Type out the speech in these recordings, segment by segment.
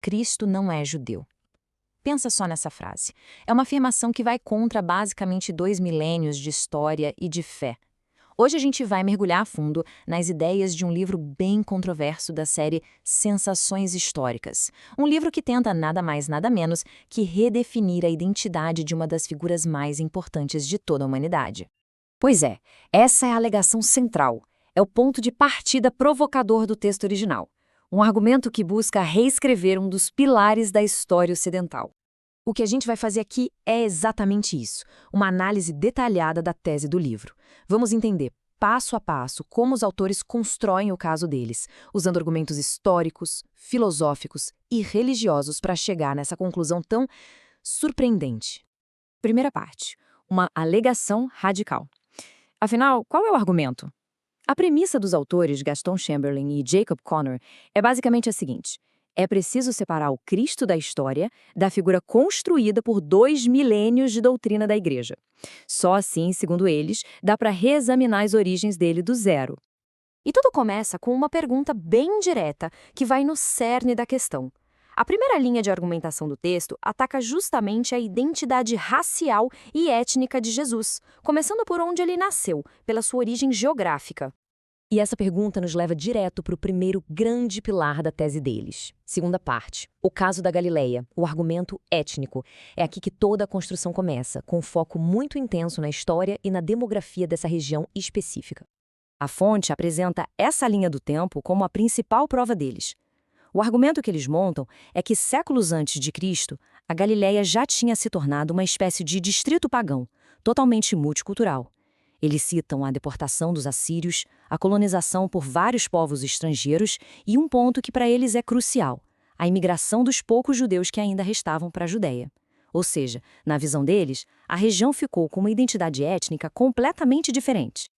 Cristo não é judeu. Pensa só nessa frase. É uma afirmação que vai contra basicamente 2 milênios de história e de fé. Hoje a gente vai mergulhar a fundo nas ideias de um livro bem controverso da série Sensações Históricas. Um livro que tenta nada mais nada menos que redefinir a identidade de uma das figuras mais importantes de toda a humanidade. Pois é, essa é a alegação central. É o ponto de partida provocador do texto original. Um argumento que busca reescrever um dos pilares da história ocidental. O que a gente vai fazer aqui é exatamente isso, uma análise detalhada da tese do livro. Vamos entender, passo a passo, como os autores constroem o caso deles, usando argumentos históricos, filosóficos e religiosos para chegar nessa conclusão tão surpreendente. Primeira parte, uma alegação radical. Afinal, qual é o argumento? A premissa dos autores Gaston Chamberlain e Jacob Connor é basicamente a seguinte: é preciso separar o Cristo da história da figura construída por 2 milênios de doutrina da Igreja. Só assim, segundo eles, dá para reexaminar as origens dele do zero. E tudo começa com uma pergunta bem direta que vai no cerne da questão. A primeira linha de argumentação do texto ataca justamente a identidade racial e étnica de Jesus, começando por onde ele nasceu, pela sua origem geográfica. E essa pergunta nos leva direto para o primeiro grande pilar da tese deles. Segunda parte, o caso da Galileia, o argumento étnico. É aqui que toda a construção começa, com um foco muito intenso na história e na demografia dessa região específica. A fonte apresenta essa linha do tempo como a principal prova deles. O argumento que eles montam é que séculos antes de Cristo, a Galileia já tinha se tornado uma espécie de distrito pagão, totalmente multicultural. Eles citam a deportação dos assírios, a colonização por vários povos estrangeiros e um ponto que para eles é crucial, a imigração dos poucos judeus que ainda restavam para a Judéia. Ou seja, na visão deles, a região ficou com uma identidade étnica completamente diferente.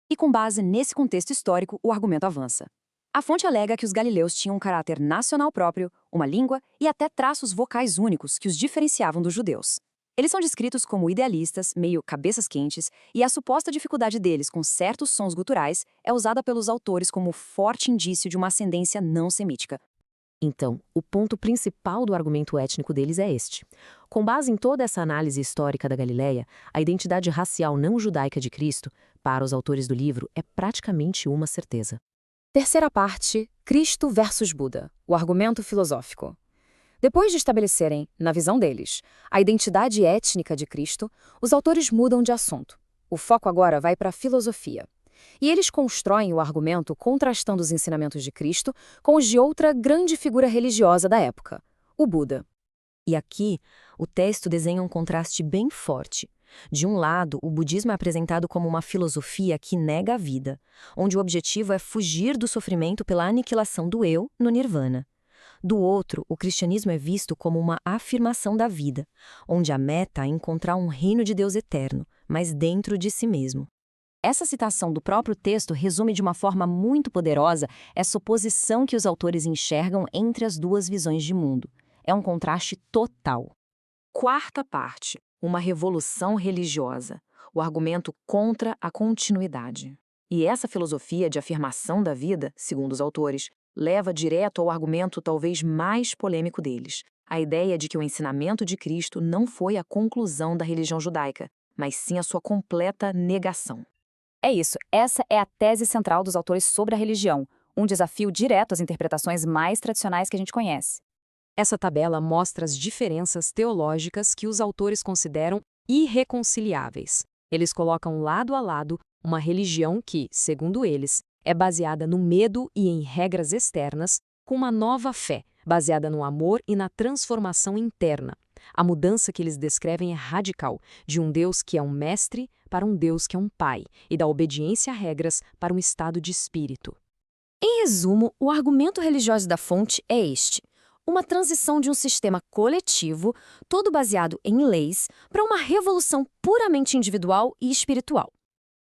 E com base nesse contexto histórico, o argumento avança. A fonte alega que os galileus tinham um caráter nacional próprio, uma língua e até traços vocais únicos que os diferenciavam dos judeus. Eles são descritos como idealistas, meio cabeças quentes, e a suposta dificuldade deles com certos sons guturais é usada pelos autores como forte indício de uma ascendência não semítica. Então, o ponto principal do argumento étnico deles é este. Com base em toda essa análise histórica da Galileia, a identidade racial não judaica de Cristo, para os autores do livro, é praticamente uma certeza. Terceira parte, Cristo versus Buda, o argumento filosófico. Depois de estabelecerem, na visão deles, a identidade étnica de Cristo, os autores mudam de assunto. O foco agora vai para a filosofia. E eles constroem o argumento contrastando os ensinamentos de Cristo com os de outra grande figura religiosa da época, o Buda. E aqui, o texto desenha um contraste bem forte. De um lado, o budismo é apresentado como uma filosofia que nega a vida, onde o objetivo é fugir do sofrimento pela aniquilação do eu no nirvana. Do outro, o cristianismo é visto como uma afirmação da vida, onde a meta é encontrar um reino de Deus eterno, mas dentro de si mesmo. Essa citação do próprio texto resume de uma forma muito poderosa essa oposição que os autores enxergam entre as duas visões de mundo. É um contraste total. Quarta parte, uma revolução religiosa, o argumento contra a continuidade. E essa filosofia de afirmação da vida, segundo os autores, leva direto ao argumento talvez mais polêmico deles, a ideia de que o ensinamento de Cristo não foi a conclusão da religião judaica, mas sim a sua completa negação. É isso, essa é a tese central dos autores sobre a religião, um desafio direto às interpretações mais tradicionais que a gente conhece. Essa tabela mostra as diferenças teológicas que os autores consideram irreconciliáveis. Eles colocam lado a lado uma religião que, segundo eles, é baseada no medo e em regras externas, com uma nova fé, baseada no amor e na transformação interna. A mudança que eles descrevem é radical, de um Deus que é um mestre para um Deus que é um pai, e da obediência a regras para um estado de espírito. Em resumo, o argumento religioso da fonte é este: uma transição de um sistema coletivo, todo baseado em leis, para uma revolução puramente individual e espiritual.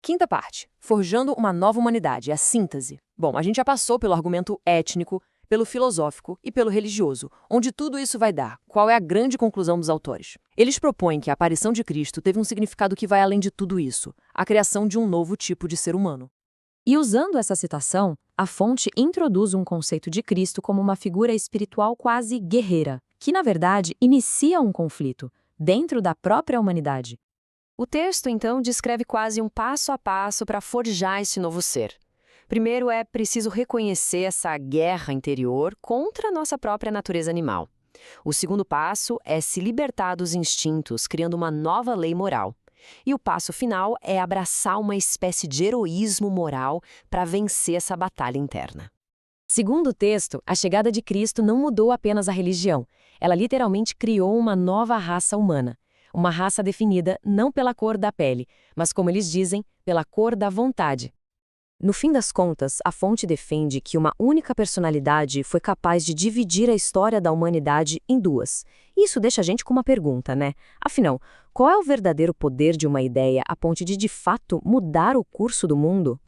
Quinta parte, forjando uma nova humanidade, a síntese. Bom, a gente já passou pelo argumento étnico, pelo filosófico e pelo religioso, onde tudo isso vai dar. Qual é a grande conclusão dos autores? Eles propõem que a aparição de Cristo teve um significado que vai além de tudo isso, a criação de um novo tipo de ser humano. E usando essa citação, a fonte introduz um conceito de Cristo como uma figura espiritual quase guerreira, que na verdade inicia um conflito dentro da própria humanidade. O texto, então, descreve quase um passo a passo para forjar esse novo ser. Primeiro é preciso reconhecer essa guerra interior contra a nossa própria natureza animal. O segundo passo é se libertar dos instintos, criando uma nova lei moral. E o passo final é abraçar uma espécie de heroísmo moral para vencer essa batalha interna. Segundo o texto, a chegada de Cristo não mudou apenas a religião. Ela literalmente criou uma nova raça humana. Uma raça definida não pela cor da pele, mas, como eles dizem, pela cor da vontade. No fim das contas, a fonte defende que uma única personalidade foi capaz de dividir a história da humanidade em duas. Isso deixa a gente com uma pergunta, né? Afinal, qual é o verdadeiro poder de uma ideia a ponto de fato, mudar o curso do mundo?